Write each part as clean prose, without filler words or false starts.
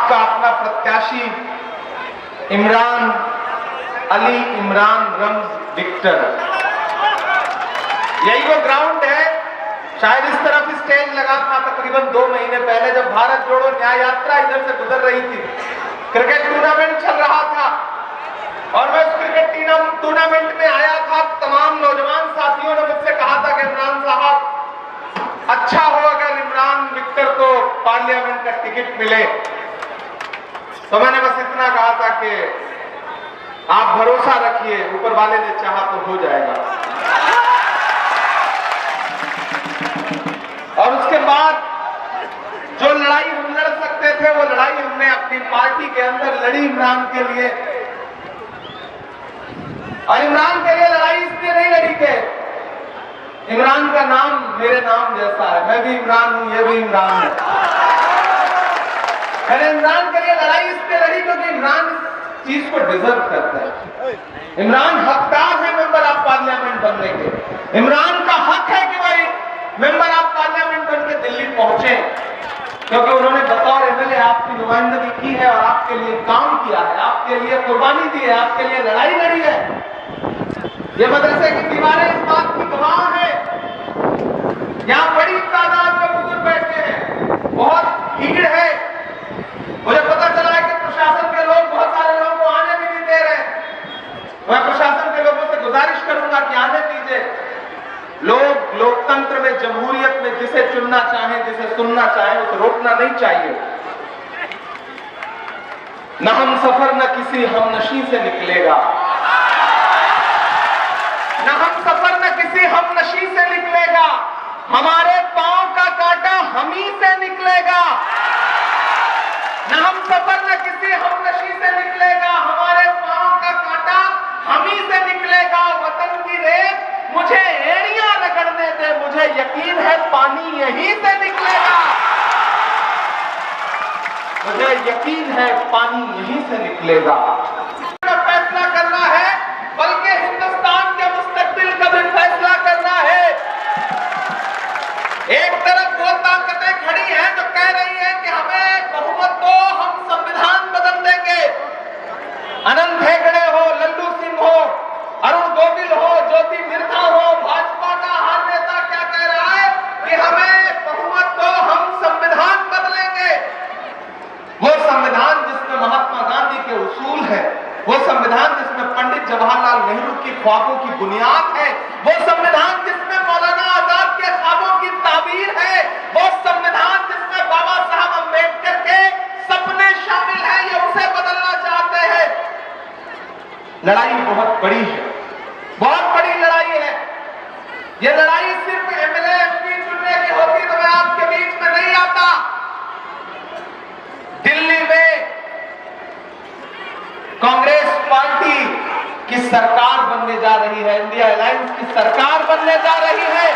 आपका अपना प्रत्याशी इमरान अली इमरान रम्ज विक्टर। यही वो ग्राउंड है, शायद इस तरफ स्टेज लगा था तकरीबन 2 महीने पहले जब भारत जोड़ो न्याय यात्रा इधर से गुजर रही थी। क्रिकेट टूर्नामेंट चल रहा था और मैं उस क्रिकेट टूर्नामेंट में आया था। तमाम नौजवान साथियों ने मुझसे कहा था कि इमरान साहब अच्छा हो अगर इमरान विक्टर को पार्लियामेंट का टिकट मिले। तो मैंने बस इतना कहा था कि आप भरोसा रखिए, ऊपर वाले ने चाहा तो हो जाएगा। और उसके बाद जो लड़ाई हम लड़ सकते थे वो लड़ाई हमने अपनी पार्टी के अंदर लड़ी इमरान के लिए। और इमरान के लिए लड़ाई इसलिए नहीं लड़ी के इमरान का नाम मेरे नाम जैसा है, मैं भी इमरान हूं, ये भी इमरान है। मैंने इमरान के लिए लड़ाई इसलिए लड़ी क्योंकि इमरान इस चीज को डिजर्व करता है। इमरान हकदार है मेंबर ऑफ पार्लियामेंट बनने के। इमरान का हक है कि भाई मेंबर ऑफ पार्लियामेंट बन के दिल्ली पहुंचे, क्योंकि उन्होंने बतौर एमएलए आपकी नुमाइंदगी की है और आपके लिए काम किया है, आपके लिए कुर्बानी दी है, आपके लिए लड़ाई लड़ी है। ये मदरसे की दीवारें इस बात की गवाह है। यहाँ बड़ी तादाद में बुजुर्ग बैठे हैं, बहुत भीड़ है। मुझे पता चला है कि प्रशासन के लोग बहुत सारे लोगों को आने भी नहीं दे रहे। मैं प्रशासन के लोगों से गुजारिश करूंगा कि आने दीजिए। लोग लोकतंत्र में, जमहूरियत में जिसे चुनना चाहें, जिसे सुनना चाहें, उसे रोकना नहीं चाहिए। न हम सफर न किसी हमनशी से निकलेगा, न हम सफर न किसी हमनशी से निकलेगा, हमारे पांव का कांटा हम ही से निकलेगा। न हम सफर न किसी हमनशी से निकलेगा, हमारे पांव का कांटा हम ही से निकलेगा। वतन की रेत मुझे एड़ियां रगड़ने दे, मुझे यकीन है पानी यहीं से निकलेगा। मुझे यकीन है पानी यहीं से निकलेगा। फैसला करना है, बल्कि हिंदुस्तान के मुस्तकबिल का भी फैसला करना है। एक तरफ वो ताकतें खड़ी हैं जो कह रही हैं कि हमें बहुमत दो, हम संविधान बदल देंगे। अनंत हेगड़े हो, लल्लू सिंह हो, अरुण गोविल हो, ज्योति मिर्धा हो, भाजपा का हर नेता क्या कह रहा है कि हमें बहुमत दो, हम संविधान बदलेंगे। वो संविधान जिसमें महात्मा गांधी के उसूल है, वो संविधान जिसमें पंडित जवाहरलाल नेहरू की ख्वाबों की बुनियाद है, वो संविधान जिसमें मौलाना आजाद के ख्वाबों की ताबीर है, वो संविधान जिसमें बाबा साहब अम्बेडकर के सपने शामिल हैं, ये उसे बदलना चाहते हैं। लड़ाई बहुत बड़ी है, बहुत बड़ी लड़ाई है। ये लड़ाई सिर्फ एमएलए एमपी चुनने की होती तो मैं आपके बीच में नहीं आता। दिल्ली में कांग्रेस पार्टी की सरकार बनने जा रही है, इंडिया अलायंस की सरकार बनने जा रही है।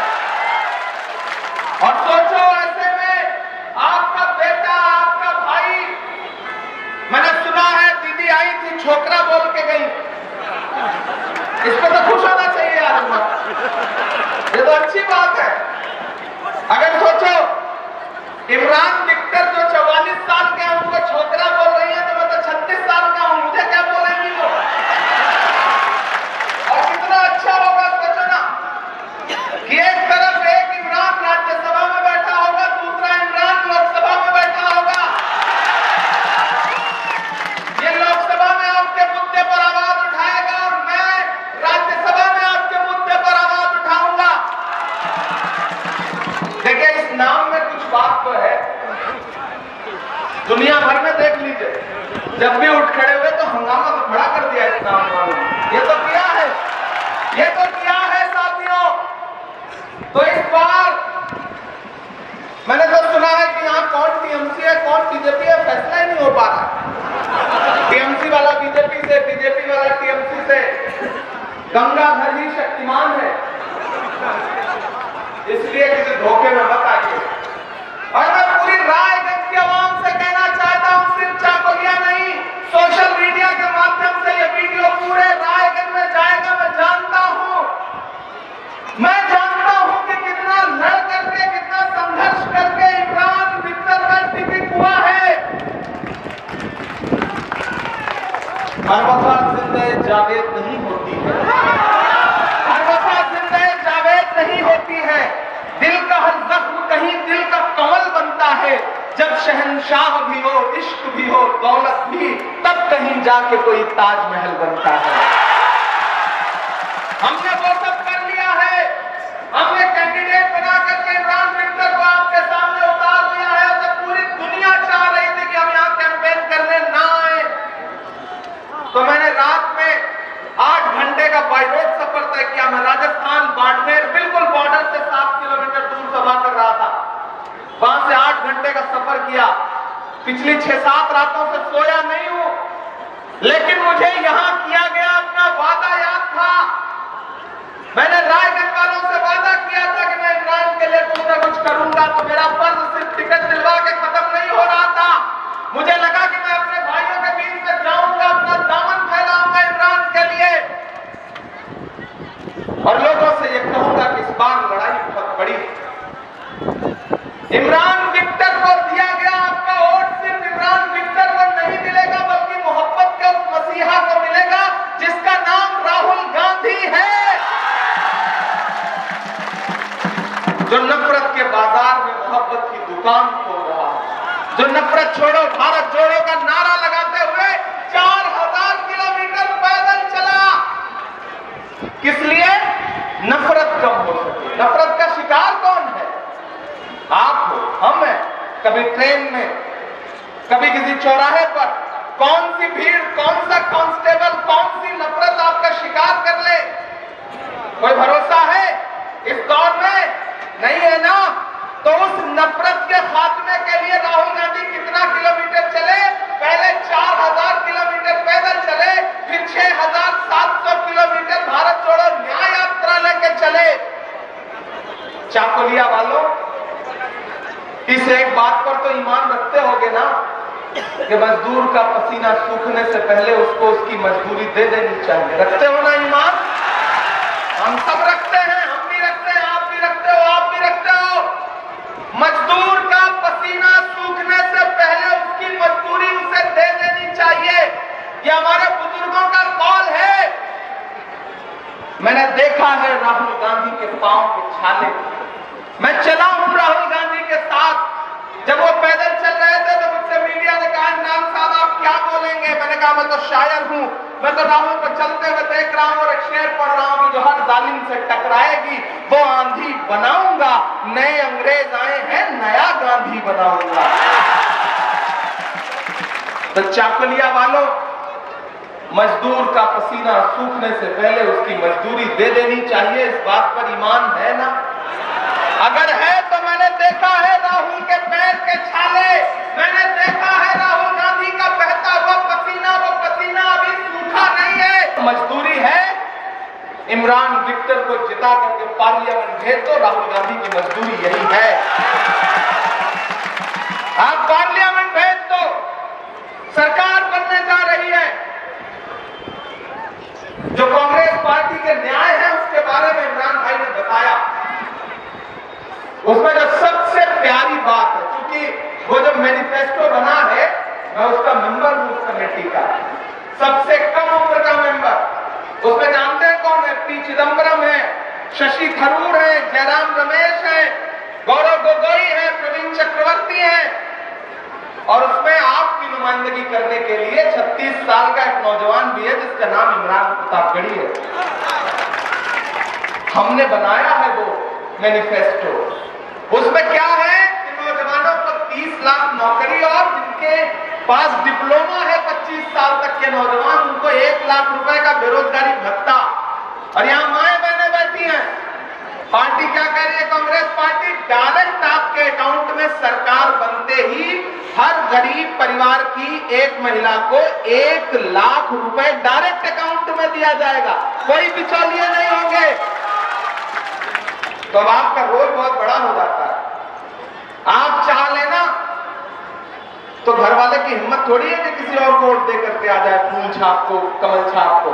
और सोचो ऐसे में आपका बेटा, आपका भाई, मैंने सुना है दीदी आई थी छोकरा बोल के गई। इस पर तो खुश होना चाहिए यार, ये तो अच्छी बात है। अगर सोचो इमरान विक्टर जो 44 साल के हैं उनको छोकरा बोल रही है, तो मैं तो 36 साल का हूं, मुझे क्या बोलेंगी वो? और कितना अच्छा होगा सोचो ना कि एक तरफ एक इमरान राज्यसभा में बैठा होगा, दूसरा इमरान लोकसभा में बैठा होगा। ये लोकसभा में आपके मुद्दे पर आवाज उठाएगा और मैं राज्यसभा में आपके मुद्दे पर आवाज उठाऊंगा। देखिए इस नाम में कुछ बात तो है। दुनिया भर में देख लीजिए, जब भी उठ खड़े हुए तो हंगामा तो खड़ा कर दिया इस नाम वालों ने। ये तो किया है, ये तो किया है साथियों। तो इस बार मैंने तो सुना है कि यहाँ कौन टीएमसी है कौन बीजेपी है, फैसला ही नहीं हो पा रहा। टीएमसी वाला बीजेपी से, बीजेपी वाला टीएमसी से। गंगाधर ही शक्तिमान है, इसलिए किसी धोखे में मत आइए। और मैं पूरी रायगंज की आवाम से कहना चाहता हूं, सिर्फ चाकुलिया नहीं, सोशल मीडिया के माध्यम से ये वीडियो पूरे रायगंज में जाएगा। मैं जानता हूं कि कितना लड़ करके, कितना संघर्ष करके इमरान विक्टर का टिकट हुआ है। हर वफा जिंदे जावेद नहीं होती है, हर वफा जिंदे जावेद नहीं होती है। दिल का हर जख्म कहीं दिल का कमल बनता है। जब शहंशाह भी हो, इश्क भी हो, दौलत भी, तब कहीं जाके कोई ताजमहल बनता है। हमने वो सब कर लिया है। हमने कैंडिडेट बना करके इमरान विक्टर को आपके सामने उतार दिया है। जब पूरी दुनिया चाह रही थी कि हम यहाँ कैंपेन करने ना आए, तो मैंने रात में 8 घंटे का बाई रोड सफर तय किया। मैं राजस्थान बाड़मेर बिल्कुल बॉर्डर से 7 किलोमीटर दूर सभा कर रहा था। वहां से 8 घंटे का सफर किया। पिछली 6-7 रातों से सोया नहीं हूं, लेकिन मुझे यहां किया गया अपना वादा याद था। मैंने रायगढ़ वालों से वादा किया था कि मैं इमरान के लिए कुछ ना कुछ करूंगा। तो मेरा फर्ज सिर्फ टिकट दिलवा के खत्म नहीं हो रहा था। मुझे लगा कि मैं अपने भाइयों के बीच में जाऊंगा, अपना दामन फैलाऊंगा इमरान के लिए, और लोगों से यह कहूंगा कि इस बार लड़ाई बहुत बड़ी है। इमरान विक्टर को दिया गया आपका वोट सिर्फ इमरान विक्टर को नहीं मिलेगा, बल्कि मोहब्बत के उस मसीहा को मिलेगा जिसका नाम राहुल गांधी है, जो नफरत के बाजार में मोहब्बत की दुकान खोल रहा है, जो नफरत छोड़ो भारत जोड़ो का नारा लगाते हुए 4000 किलोमीटर पैदल चला। किस लिए? नफरत कम हो सके। नफरत का शिकार कौन है? आप हो, हम हैं। कभी ट्रेन में, कभी किसी चौराहे पर, कौन सी भीड़, कौन सा कांस्टेबल, कौन सी नफरत आपका शिकार कर ले? कोई भरोसा है इस दौर में? नहीं है ना। तो उस नफरत के खात्मे के लिए राहुल गांधी कितना किलोमीटर चले? पहले 4000 किलोमीटर पैदल चले, फिर 6700 किलोमीटर भारत जोड़ो न्याय यात्रा लेके चले। चाकुलिया वालों, इस एक बात पर तो ईमान रखते होगे ना कि मजदूर का पसीना सूखने से पहले उसको उसकी मजदूरी दे देनी चाहिए। रखते हो ना ईमान? हम सब रखते हैं, हम भी रखते हैं, आप भी रखते हो, आप भी रखते हो। मजदूर का पसीना सूखने से पहले उसकी मजदूरी उसे दे देनी चाहिए। ये हमारे बुजुर्गों का कौल है। मैंने देखा है राहुल गांधी के पांव के छाले। मैं चला हूं राहुल गांधी के साथ। जब वो पैदल चल रहे थे तो मुझसे मीडिया ने कहा, इमरान साहब आप क्या बोलेंगे? मैंने कहा मैं तो शायर हूं, मैं तो राहुल को चलते हुए देख रहा हूं और एक शेर पढ़ रहा हूं कि जो हर जालिम से टकराएगी वो आंधी बनाऊंगा। नए अंग्रेज आए हैं, नया गांधी बनाऊंगा। तो चाकुलिया वालों, मजदूर का पसीना सूखने से पहले उसकी मजदूरी दे देनी चाहिए। इस बात पर ईमान है ना? अगर है तो मैंने देखा है राहुल के पैर के छाले, मैंने देखा है राहुल गांधी का बहता हुआ पसीना। वो पसीना अभी सूखा नहीं है। मजदूरी है इमरान विक्टर को जिता करके पार्लियामेंट भेज दो। राहुल गांधी की मजदूरी यही है। आप पार्लियामेंट भेज दो, सरकार बनने जा रही है। जो कांग्रेस पार्टी के न्याय है उसके बारे में इमरान भाई ने बताया। उसमें जो सबसे प्यारी बात है, क्योंकि वो जो मैनिफेस्टो बना है, मैं उसका मेंबर हूं उस कमेटी का, सबसे कम उम्र का मेंबर। उसमें जानते हैं कौन है? पी चिदम्बरम है, शशि थरूर है, जयराम रमेश है, गौरव गोगोई है, प्रवीण चक्रवर्ती है। और उसमें आपकी नुमाइंदगी करने के लिए 36 साल का एक नौजवान भी है जिसका नाम इमरान प्रतापगढ़ी है। हमने बनाया है वो मैनिफेस्टो। उसमें क्या है कि नौजवानों को 30 लाख नौकरी, और जिनके पास डिप्लोमा है 25 साल तक के नौजवान, उनको 1 लाख रुपए का बेरोजगारी भत्ता। और यहाँ माए बहने बैठी हैं। पार्टी क्या कह रही है? कांग्रेस पार्टी डायरेक्ट आपके अकाउंट में सरकार बनते ही हर गरीब परिवार की एक महिला को 1 लाख रुपए डायरेक्ट अकाउंट में दिया जाएगा। कोई बिचौलिए नहीं होंगे। तो अब आपका रोल बहुत बड़ा हो जाता है। आप चाह लेना तो घर वाले की हिम्मत थोड़ी है कि किसी और को वोट दे करके आ जाए, फूल छाप को, कमल छाप को।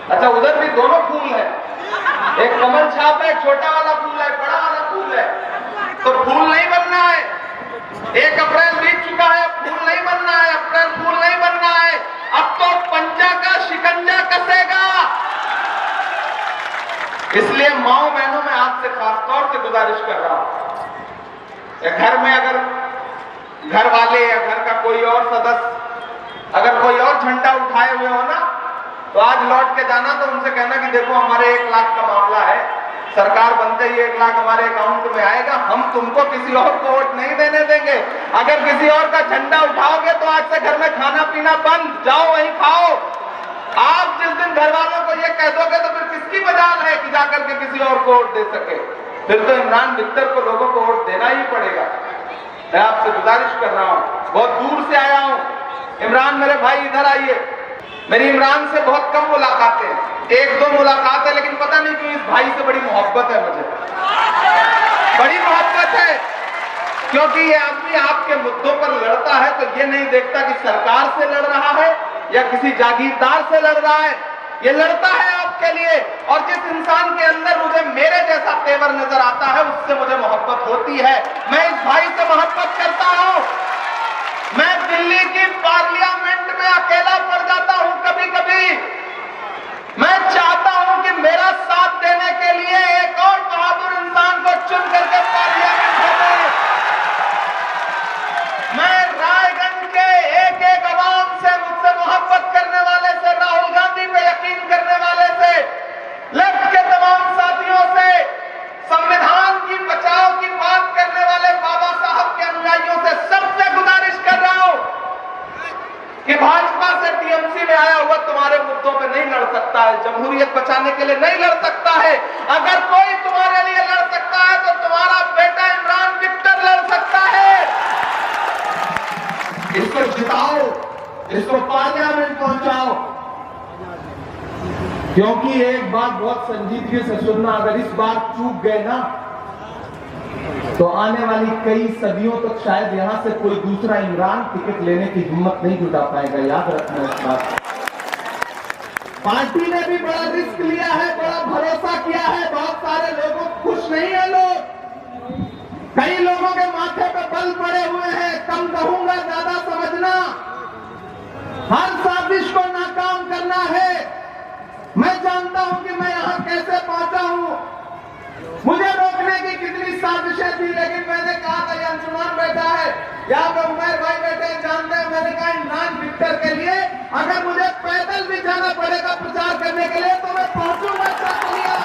अच्छा, उधर भी दोनों फूल है, एक कमल छाप है, छोटा वाला फूल है, बड़ा वाला फूल है। तो फूल नहीं बनना है। 1 अप्रैल बीत चुका है, फूल नहीं बनना है, अप्रैल फूल नहीं बनना है। अब तो पंजा का से खास तौर से गुजारिश कर रहा हूं, घर में अगर घर वाले या घर का कोई और सदस्य अगर कोई और झंडा उठाए हुए हो ना, तो आज लौट के जाना तो उनसे कहना कि देखो हमारे 1 लाख का मामला है, सरकार बनते ही 1 लाख हमारे अकाउंट में आएगा, हम तुमको किसी और को वोट नहीं देने देंगे। अगर किसी और का झंडा उठाओगे तो आज से घर में खाना पीना बंद, जाओ वहीं खाओ। आप जिस दिन घर वालों को ये कह दोगे तो फिर किसकी मजाल है कि जाकर के किसी और को वोट दे सके? फिर तो इमरान विक्टर को लोगों को वोट देना ही पड़ेगा। मैं आपसे गुजारिश कर रहा हूं, बहुत दूर से आया हूं। इमरान मेरे भाई इधर आइए। मेरी इमरान से बहुत कम मुलाकातें, 1-2 मुलाकात है, लेकिन पता नहीं क्यों इस भाई से बड़ी मोहब्बत है मुझे, बड़ी मोहब्बत है। क्योंकि ये आदमी आपके मुद्दों पर लड़ता है तो ये नहीं देखता कि सरकार से लड़ रहा है या किसी जागीरदार से लड़ रहा है, ये लड़ता है आपके लिए। और जिस इंसान के अंदर मुझे मेरे जैसा तेवर नजर आता है उससे मुझे मोहब्बत होती है। मैं इस भाई से मोहब्बत करता हूं। मैं दिल्ली की पार्लियामेंट में अकेला पड़ जाता हूं कभी कभी। मैं चाहता हूं कि मेरा साथ देने के लिए एक और बहादुर इंसान को चुन करके पार्लियामेंट भेजें। मैं रायगंज के एक अवाम से, मुझसे मोहब्बत करने वाले से, राहुल गांधी पे यकीन करने वाले से, लेफ्ट के तमाम साथियों से, संविधान की बचाव की बात करने वाले बाबा साहब के अनुयायियों से, सबसे गुजारिश कर रहा हूं कि भाजपा से टीएमसी में आया हुआ तुम्हारे मुद्दों पे नहीं लड़ सकता है, जमहूरियत बचाने के लिए नहीं लड़ सकता है। अगर कोई तुम्हारे लिए लड़ सकता है तो तुम्हारा बेटा इमरान विक्टर लड़ सकता है। इसको जिताओ, इसको पार्लियामेंट पहुंचाओ। क्योंकि एक बात बहुत संजीदगी से सुनना, अगर इस बार चूक गए ना तो आने वाली कई सदियों तक शायद यहां से कोई दूसरा इमरान टिकट लेने की हिम्मत नहीं जुटा पाएगा। याद रखना इस बात। पार्टी ने भी बड़ा रिस्क लिया है, बड़ा भरोसा किया है। बहुत सारे लोगों खुश नहीं है लोग, कई लोगों के माथे पे बल पड़े हुए हैं। कम कहूंगा ज्यादा समझना। हर साजिश को नाकाम करना है। मैं जानता हूं कि मैं यहां कैसे पहुंचा हूं। मुझे रोकने की कितनी साजिशें थी, लेकिन मैंने कहा था ये अंशुमान बैठा है, यहाँ पे उमर भाई बैठे जानते हैं। मैंने कहा इमरान विक्टर के लिए अगर मुझे पैदल भी जाना पड़ेगा प्रचार करने के लिए तो मैं पहुंचूंगा चाकलिया,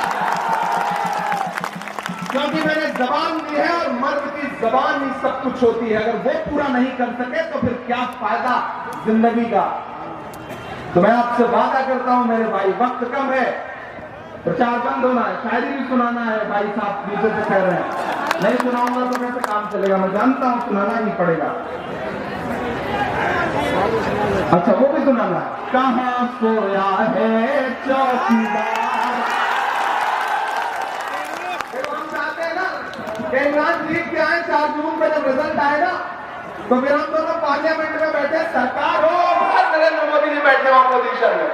क्योंकि मैंने जबान दी है और मर्द की जबान ही सब कुछ होती है। अगर वो पूरा नहीं कर सके तो फिर क्या फायदा जिंदगी का। तो मैं आपसे वादा करता हूं मेरे भाई, वक्त कम है, प्रचार बंद होना है, शायरी भी सुनाना है। भाई साहब पीछे से कह रहे हैं नहीं सुनाऊंगा तो कैसे काम चलेगा। मैं जानता हूं सुनाना ही पड़ेगा। अच्छा वो भी सुनाना है। कहां सोया है चौकीदार। हम चाहते हैं ना कि इमरान जीत के आए, 4 जून में जब रिजल्ट आए ना तो फिर हम दोनों पार्लियामेंट में बैठे, सरकार हो, नरेंद्र मोदी जी बैठे वहां पोजीशन में,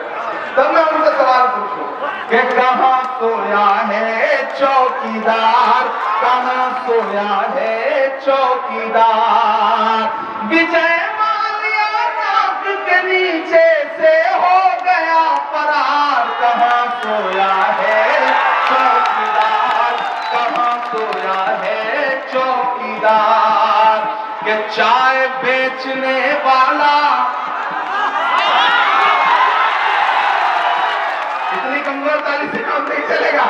तब मैं उनसे सवाल पूछूं कि कहां सोया है चौकीदार, कहां सोया है चौकीदार। विजय माल्या नाक के नीचे से हो गया फरार। कहां सोया है चौकीदार, कहां सोया है चौकीदार। कि चाय बेचने वाला, इतनी कमजोर ताली से काम नहीं चलेगा।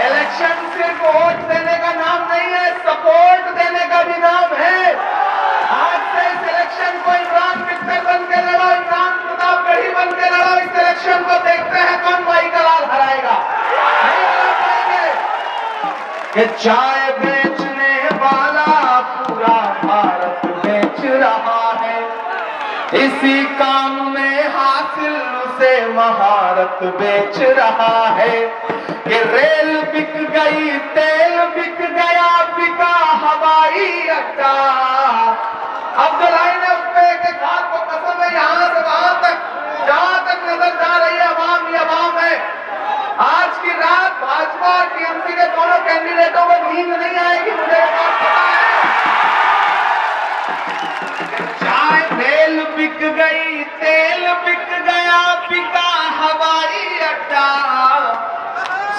इलेक्शन सिर्फ वोट देने का नाम नहीं है, सपोर्ट देने का भी नाम है। आज से इस इलेक्शन को इमरान विक्टर बन के लड़ो, इमरान प्रतापगढ़ी बन के लड़ो। इस इलेक्शन को देखते हैं कौन भाई का लाल हराएगा। नहीं हरा पाएंगे। कि चाय बेचने वाला पूरा भारत बेच रहा है, इसी काम में हासिल उसे महारत बेच रहा है। कि रेल बिक गई, तेल बिक गया, बिका हवाई अड्डा। अब जो लाइन है उसमें एक बात को कसम है, यहां से वहां तक जहां तक नजर जा रही है अवाम ही अवाम है। आज की रात भाजपा और टीएमसी के दोनों कैंडिडेटों को नींद नहीं आएगी, मुझे ये बात पता है। चाय रेल बिक गई, तेल बिक गया, बिका हवाई अड्डा।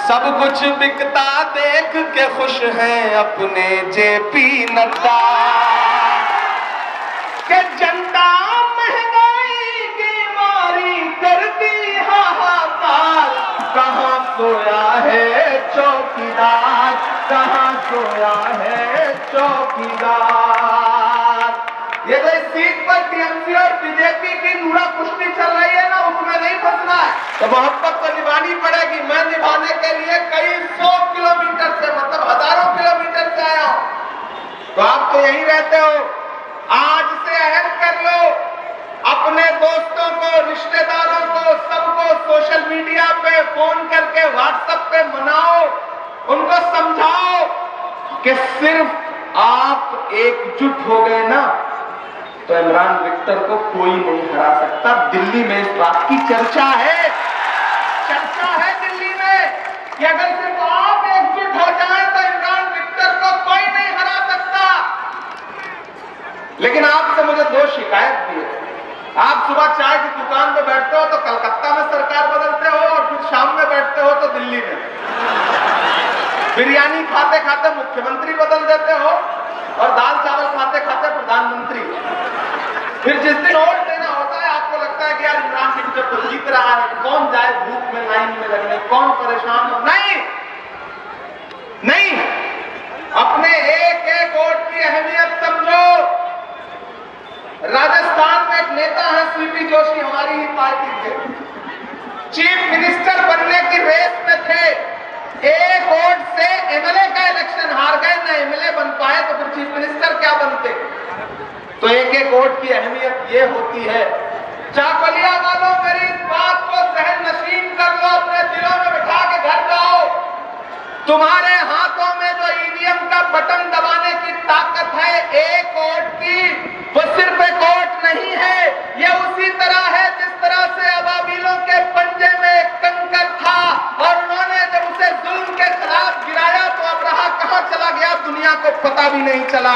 सब कुछ बिकता देख के खुश हैं अपने जेपी नड्डा के जनता महंगाई की मारी करती हाहाकार। कहाँ सोया है चौकीदार, कहाँ सोया है चौकीदार। ये जो इस सीट पर टीएमसी और बीजेपी की नूरा कुश्ती चल रही है ना, उसमें नहीं फंसना है। तो मोहब्बत तो निभानी पड़ेगी। मैं निभाने के लिए कई 100 किलोमीटर से, मतलब हजारों किलोमीटर से आया हूं। तो आप तो यहीं रहते हो, आज से अहद कर लो, अपने दोस्तों को, रिश्तेदारों को, सबको सोशल मीडिया पे फोन करके, व्हाट्सएप पे मनाओ, उनको समझाओ कि सिर्फ आप एकजुट हो गए ना तो इमरान विक्टर को कोई नहीं हरा सकता। दिल्ली में इस बात की चर्चा है दिल्ली में कि अगर सिर्फ आप एकजुट हो जाए तो इमरान विक्टर को कोई नहीं हरा सकता। लेकिन आपसे मुझे 2 शिकायत भी है। आप सुबह चाय की दुकान पे बैठते हो तो कलकत्ता में सरकार बदलते हो, और फिर शाम में बैठते हो तो दिल्ली में। बिरयानी खाते खाते मुख्यमंत्री बदल देते हो, और दाल चावल खाते खाते प्रधानमंत्री। फिर जिस दिन वोट देना होता है आपको लगता है कि यार इमरान विक्टर तो जीत रहा है, कौन जाए धूप में लाइन में लगने, कौन परेशान हो। नहीं, अपने एक एक वोट की अहमियत समझो। राजस्थान में एक नेता है सीपी जोशी, हमारी ही पार्टी के, चीफ मिनिस्टर बनने की रेस में थे। एक वोट से एमएलए का इलेक्शन हार गए, ना एमएलए बन पाए, तो फिर चीफ मिनिस्टर क्या बनते। तो एक एक वोट की अहमियत ये होती है। चाकुलिया वालों, मेरी इस बात को जहन नशीन कर लो, अपने दिलों में बिठा के घर जाओ। तुम्हारे हाथों में जो ईवीएम का बटन दबाने की ताकत है एक वोट की, वो सिर्फ एक वोट नहीं है। ये उसी तरह है जिस तरह से अबाबीलों के पंजे में एक कंकर था, और उन्होंने जब उसे जुल्म के खिलाफ गिराया तो अब्राहा कहां चला गया दुनिया को पता भी नहीं चला।